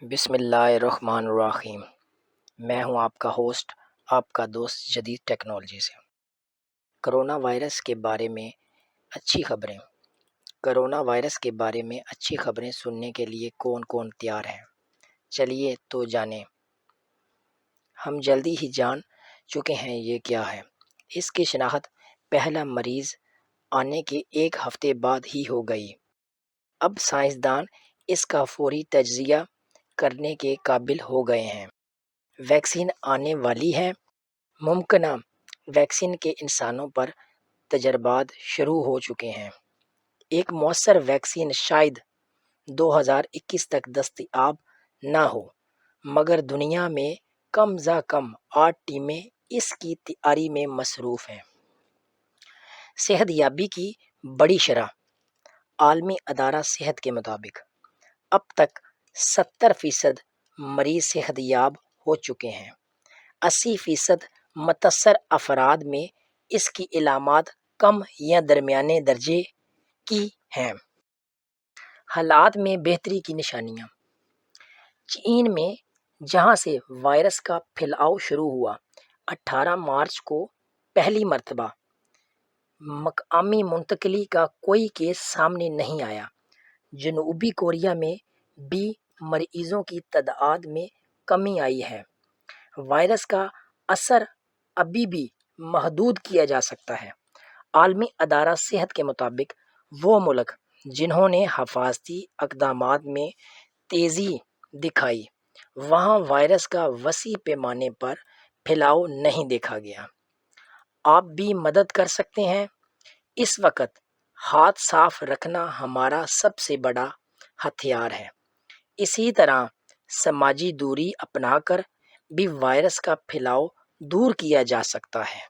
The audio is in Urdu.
بسم اللہ الرحمن الرحیم۔ میں ہوں آپ کا ہوسٹ، آپ کا دوست جدید ٹیکنالوجی سے۔ کرونا وائرس کے بارے میں اچھی خبریں۔ کرونا وائرس کے بارے میں اچھی خبریں سننے کے لیے کون کون تیار ہیں؟ چلیے تو جانیں۔ ہم جلدی ہی جان چکے ہیں یہ کیا ہے۔ اس کی شناخت پہلا مریض آنے کے ایک ہفتے بعد ہی ہو گئی۔ اب سائنسدان اس کا فوری تجزیہ کرنے کے قابل ہو گئے ہیں۔ ویکسین آنے والی ہے۔ ممکنہ ویکسین کے انسانوں پر تجربات شروع ہو چکے ہیں۔ ایک مؤثر ویکسین شاید 2021 تک دستیاب نہ ہو، مگر دنیا میں کم از کم 8 ٹیمیں اس کی تیاری میں مصروف ہیں۔ صحت یابی کی بڑی شرح۔ عالمی ادارہ صحت کے مطابق اب تک 70% مریض صحت یاب ہو چکے ہیں۔ 80% متاثر افراد میں اس کی علامات کم یا درمیانے درجے کی ہیں۔ حالات میں بہتری کی نشانیاں۔ چین میں جہاں سے وائرس کا پھیلاؤ شروع ہوا، 18 مارچ کو پہلی مرتبہ مقامی منتقلی کا کوئی کیس سامنے نہیں آیا۔ جنوبی کوریا میں بھی مریضوں کی تعداد میں کمی آئی ہے۔ وائرس کا اثر ابھی بھی محدود کیا جا سکتا ہے۔ عالمی ادارہ صحت کے مطابق وہ ملک جنہوں نے حفاظتی اقدامات میں تیزی دکھائی، وہاں وائرس کا وسیع پیمانے پر پھیلاؤ نہیں دیکھا گیا۔ آپ بھی مدد کر سکتے ہیں۔ اس وقت ہاتھ صاف رکھنا ہمارا سب سے بڑا ہتھیار ہے۔ اسی طرح سماجی دوری اپنا کر بھی وائرس کا پھیلاؤ دور کیا جا سکتا ہے۔